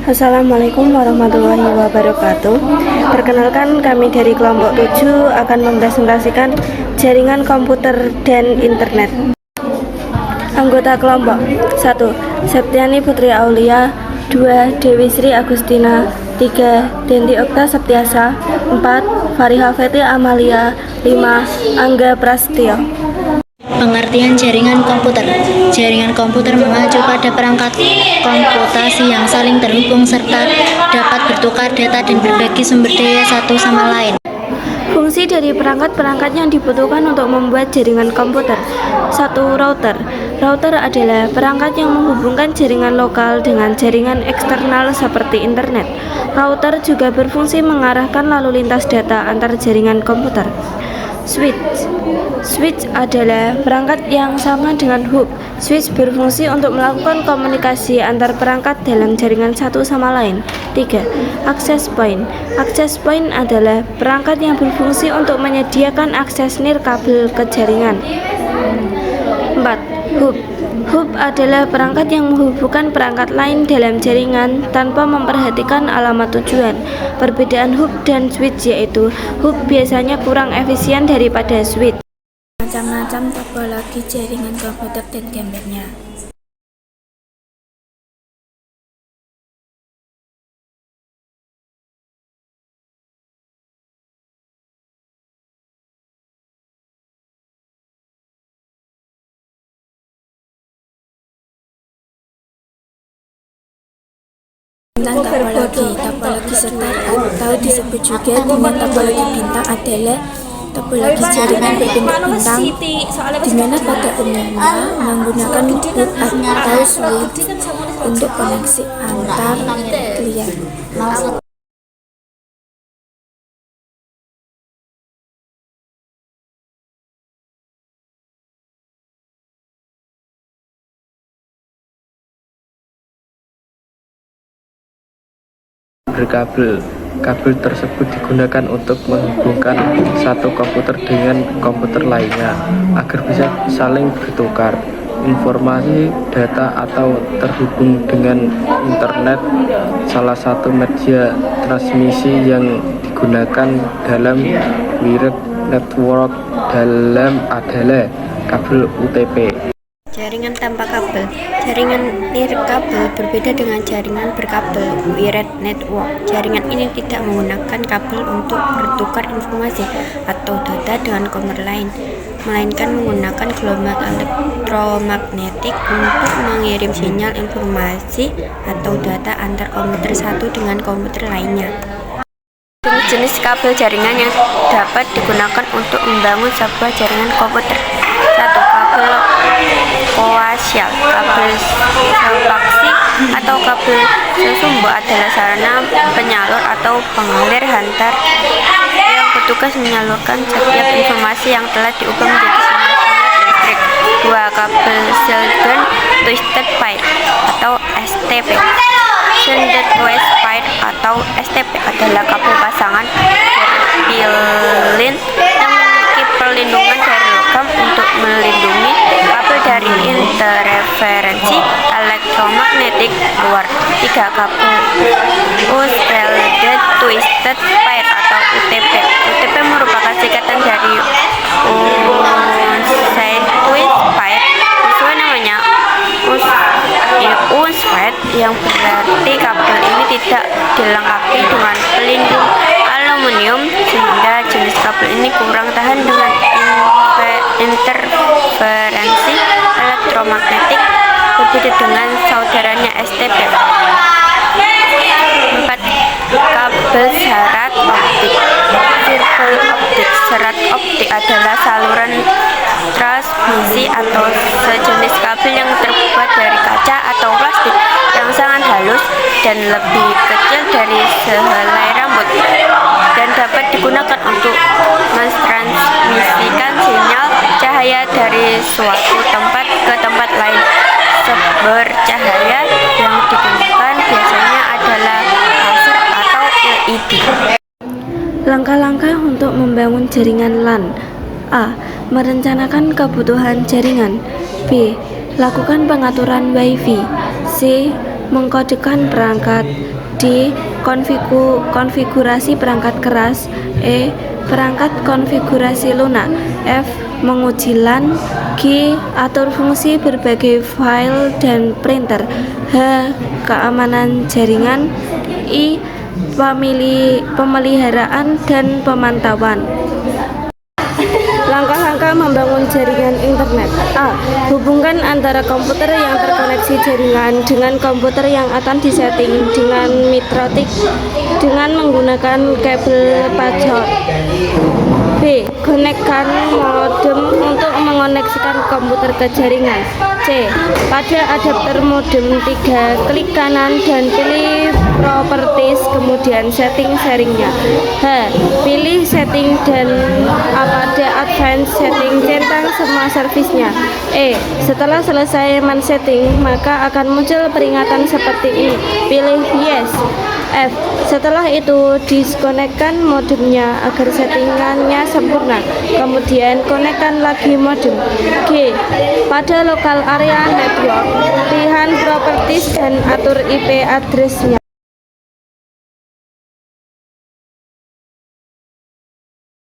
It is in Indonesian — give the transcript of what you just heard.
Assalamualaikum warahmatullahi wabarakatuh. Perkenalkan, kami dari kelompok 7 akan mempresentasikan jaringan komputer dan internet. Anggota kelompok: 1. Septiani Putri Aulia. 2. Dewi Sri Agustina. 3. Denti Okta Septiasa. 4. Fariha Feti Amalia. 5. Angga Prastio. Pengertian jaringan komputer. Jaringan komputer mengacu pada perangkat komputasi yang saling terhubung serta dapat bertukar data dan berbagi sumber daya satu sama lain. Fungsi dari perangkat-perangkat yang dibutuhkan untuk membuat jaringan komputer. 1. Router. Router adalah perangkat yang menghubungkan jaringan lokal dengan jaringan eksternal seperti internet. Router juga berfungsi mengarahkan lalu lintas data antar jaringan komputer. Switch. Switch adalah perangkat yang sama dengan hub. Switch berfungsi untuk melakukan komunikasi antar perangkat dalam jaringan satu sama lain. 3. Access point. Access point adalah perangkat yang berfungsi untuk menyediakan akses nirkabel ke jaringan. 4. Hub. Hub adalah perangkat yang menghubungkan perangkat lain dalam jaringan tanpa memperhatikan alamat tujuan. Perbedaan hub dan switch yaitu hub biasanya kurang efisien daripada switch. Macam-macam topologi jaringan komputer dan gambarnya. Tentang topologi start atau disebut juga dengan topologi bintang adalah topologi jaringan berbentuk bintang, di mana pada umumnya menggunakan hub atau switch untuk koneksi antar klien. Berkabel. Kabel tersebut digunakan untuk menghubungkan satu komputer dengan komputer lainnya agar bisa saling bertukar informasi, data, atau terhubung dengan internet. Salah satu media transmisi yang digunakan dalam wired network adalah kabel UTP. Jaringan tanpa kabel. Jaringan nirkabel berbeda dengan jaringan berkabel wired network. Jaringan ini tidak menggunakan kabel untuk bertukar informasi atau data dengan komputer lain, melainkan menggunakan gelombang elektromagnetik untuk mengirim sinyal informasi atau data antar komputer satu dengan komputer lainnya. Jenis kabel jaringan yang dapat digunakan untuk membangun sebuah jaringan komputer. 1. Kabel koaksial. Kabel koaksi atau kabel sesumbu adalah sarana penyalur atau pengalir hantar yang bertugas menyalurkan setiap informasi yang telah diubah menjadi sinyal listrik. 2. Kabel Sheldon Twisted Pair atau STP. Shielded Twisted Pair atau STP adalah kabel pasangan berpilin yang memiliki perlindungan dari logam untuk melindungi kabel dari interferensi elektromagnetik luar. 3. Kabel Unshielded Twisted Pair atau UTP. UTP merupakan singkatan dari Unshielded Twisted Pair. Sesuai namanya, unshed yang berarti kabel ini tidak dilengkapi dengan pelindung aluminium sehingga jenis kabel ini kurang tahan dengan interferensi elektromagnetik, berbeda dengan saudaranya STP. 4. Kabel serat optik. Fiber optik. Serat optik adalah saluran transmisi atau sejenis kabel yang terbuat dari kaca atau plastik yang sangat halus dan lebih kecil dari sehelai rambut, dan dapat digunakan untuk mentransmisikan sinyal cahaya dari suatu tempat ke tempat lain. Sumber cahaya yang digunakan biasanya adalah laser atau LED. Langkah-langkah untuk membangun jaringan LAN. A. Merencanakan kebutuhan jaringan. B. Lakukan pengaturan Wi-Fi. C. Mengkodekan perangkat. D. Konfigurasi perangkat keras. E. Perangkat konfigurasi lunak. F. Menguji LAN. G. Atur fungsi berbagai file dan printer. H. Keamanan jaringan. I. Pemeliharaan dan pemantauan. Langkah-langkah membangun jaringan internet. A. Hubungkan antara komputer yang terkoneksi jaringan dengan komputer yang akan disetting dengan mitrotik dengan menggunakan kabel pajot. B. Konekkan modem untuk mengoneksikan komputer ke jaringan. C. Pada adapter modem 3, klik kanan dan pilih properties, kemudian setting sharingnya. H. Pilih setting dan pada advanced setting centang semua servisnya. E. Setelah selesai men-setting, maka akan muncul peringatan seperti ini. Pilih yes. F. Setelah itu diskonekkan modemnya agar settingannya sempurna. Kemudian konekkan lagi modem. G. Pada local area network, pilihan properties dan atur IP address-nya.